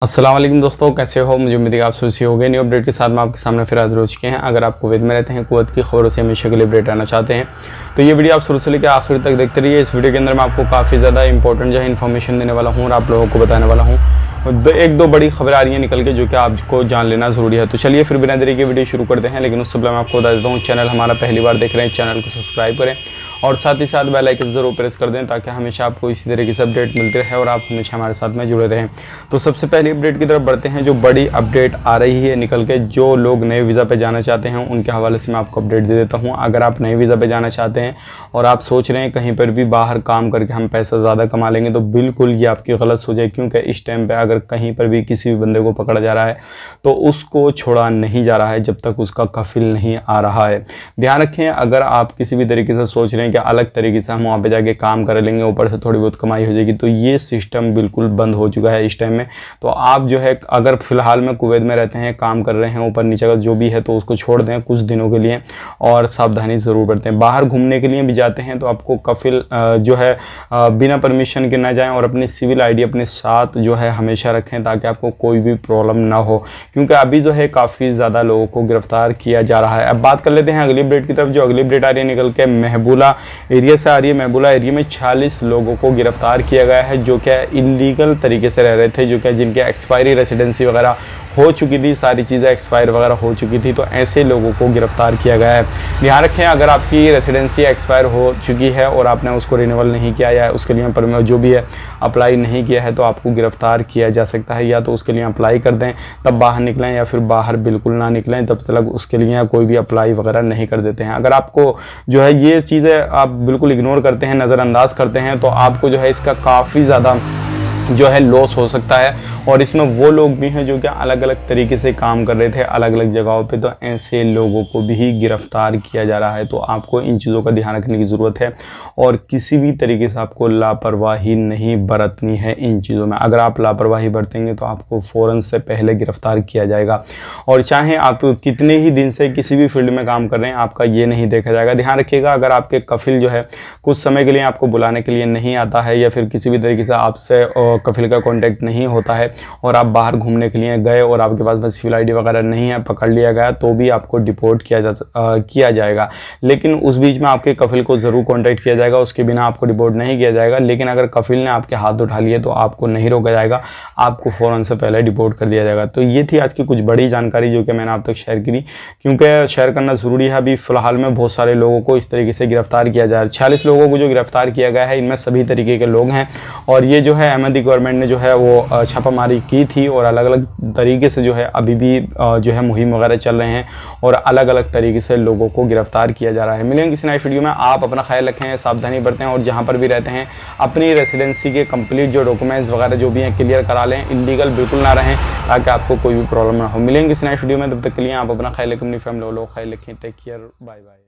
अस्सलाम वालेकुम दोस्तों, कैसे हो? मुझे उम्मीद है आप खुशी हो गए। न्यू अपडेट के साथ मैं आपके सामने फिर हाजिर हो चुके हैं। अगर आप कुवैत में रहते हैं, कुवैत की खबरों से हमेशा के लिए अपडेट आना चाहते हैं तो ये वीडियो आप शुरू से लेकर आखिर तक देखते रहिए। इस वीडियो के अंदर मैं आपको काफ़ी ज़्यादा इंपॉर्टेंट जो है इन्फॉर्मेशन देने वाला हूँ और आप लोगों को बताने वाला हूँ। एक दो बड़ी खबरें आ रही हैं निकल के जो कि आपको जान लेना ज़रूरी है। तो चलिए फिर बिना देरी के वीडियो शुरू करते हैं। लेकिन उससे पहले मैं आपको बता देता हूँ, चैनल हमारा पहली बार देख रहे हैं, चैनल को सब्सक्राइब करें और साथ ही साथ बेल आइकन ज़रूर प्रेस कर दें ताकि हमेशा आपको इसी तरीके से अपडेट मिलती रहे और आप हमेशा हमारे साथ में जुड़े रहें। तो सबसे पहले अपडेट की तरफ बढ़ते हैं। जो बड़ी अपडेट आ रही है निकल के, जो लोग नए वीज़ा पे जाना चाहते हैं उनके हवाले से मैं आपको अपडेट दे देता हूँ। अगर आप नए वीज़ा पे जाना चाहते हैं और आप सोच रहे हैं कहीं पर भी बाहर काम करके हम पैसा ज़्यादा कमा लेंगे, तो बिल्कुल ये आपकी गलत सोच है। क्योंकि इस टाइम पर अगर कहीं पर भी किसी भी बंदे को पकड़ा जा रहा है तो उसको छोड़ा नहीं जा रहा है जब तक उसका कफिल नहीं आ रहा है। ध्यान रखें, अगर आप किसी भी तरीके से सोच रहे हैं कि अलग तरीके से हम वहाँ पे जाके काम कर लेंगे, ऊपर से थोड़ी बहुत कमाई हो जाएगी, तो ये सिस्टम बिल्कुल बंद हो चुका है इस टाइम में। तो आप जो है अगर फ़िलहाल में कुवैत में रहते हैं, काम कर रहे हैं, ऊपर नीचे का जो भी है, तो उसको छोड़ दें कुछ दिनों के लिए और सावधानी ज़रूर बरतें। बाहर घूमने के लिए भी जाते हैं तो आपको कफिल जो है बिना परमिशन के ना जाएँ और अपनी सिविल ID अपने साथ जो है हमेशा रखें ताकि आपको कोई भी प्रॉब्लम ना हो। क्योंकि अभी जो है काफ़ी ज़्यादा लोगों को गिरफ्तार किया जा रहा है। अब बात कर लेते हैं अगली अपडेट की तरफ। जो अगली अपडेट आ रही है निकल के महबूला एरिया से आ रही है। महबूला एरिया में 46 लोगों को गिरफ्तार किया गया है जो कि इलीगल तरीके से रह रहे थे, जो कि जिनके एक्सपायरी रेसिडेंसी वगैरह हो चुकी थी, सारी चीज़ें एक्सपायर वगैरह हो चुकी थी, तो ऐसे लोगों को गिरफ्तार किया गया है। ध्यान रखें, अगर आपकी रेसिडेंसी एक्सपायर हो चुकी है और आपने उसको रिन्यूअल नहीं किया या उसके लिए जो भी है अप्लाई नहीं किया है, तो आपको गिरफ्तार किया जा सकता है। या तो उसके लिए अप्लाई कर दें तब बाहर निकलें, या फिर बाहर बिल्कुल ना निकलें तब तक उसके लिए कोई भी अप्लाई वगैरह नहीं कर देते हैं। अगर आपको जो है ये चीज़ें आप बिल्कुल इग्नोर करते हैं, नज़रअंदाज करते हैं, तो आपको जो है इसका काफ़ी ज़्यादा जो है लॉस हो सकता है। और इसमें वो लोग भी हैं जो कि अलग अलग तरीके से काम कर रहे थे अलग अलग जगहों पे, तो ऐसे लोगों को भी गिरफ्तार किया जा रहा है। तो आपको इन चीज़ों का ध्यान रखने की ज़रूरत है और किसी भी तरीके से आपको लापरवाही नहीं बरतनी है इन चीज़ों में। अगर आप लापरवाही बरतेंगे तो आपको फ़ौरन से पहले गिरफ्तार किया जाएगा। और चाहे आप कितने ही दिन से किसी भी फील्ड में काम कर रहे हैं, आपका ये नहीं देखा जाएगा। ध्यान रखिएगा, अगर आपके कफिल जो है कुछ समय के लिए आपको बुलाने के लिए नहीं आता है या फिर किसी भी तरीके से आपसे कफिल का कॉन्टैक्ट नहीं होता है और आप बाहर घूमने के लिए गए और आपके पास बस सिविल ID वगैरह नहीं है, पकड़ लिया गया, तो भी आपको डिपोर्ट किया जाएगा। लेकिन उस बीच में आपके कफिल को ज़रूर कॉन्टैक्ट किया जाएगा, उसके बिना आपको डिपोर्ट नहीं किया जाएगा। लेकिन अगर कफिल ने आपके हाथ उठा लिए तो आपको नहीं रोका जाएगा, आपको फ़ौरन से पहले डिपोर्ट कर दिया जाएगा। तो ये थी आज की कुछ बड़ी जानकारी जो कि मैंने आप तक शेयर करी, क्योंकि शेयर करना ज़रूरी है। अभी फ़िलहाल में बहुत सारे लोगों को इस तरीके से गिरफ्तार किया जा रहा है। 46 लोगों को जो गिरफ्तार किया गया है, इनमें सभी तरीके के लोग हैं। और ये जो है अहमदी गवर्नमेंट ने जो है वो छापामारी की थी और अलग अलग तरीके से जो है अभी भी जो है मुहिम वगैरह चल रहे हैं और अलग अलग तरीके से लोगों को गिरफ्तार किया जा रहा है। मिलेंगे किसी नए वीडियो में। आप अपना ख्याल रखें, सावधानी बरतें और जहां पर भी रहते हैं अपनी रेसिडेंसी के कंप्लीट जो डॉक्यूमेंट्स वगैरह जो भी हैं क्लियर करा लें, इलीगल बिल्कुल ना रहें ताकि आपको कोई भी प्रॉब्लम ना हो। मिलेंगे किसी नए वीडियो में, तब तक के लिए आप अपना ख्याल रखें, अपनी फैमिली लोग ख्याल रखें। Take care, bye bye.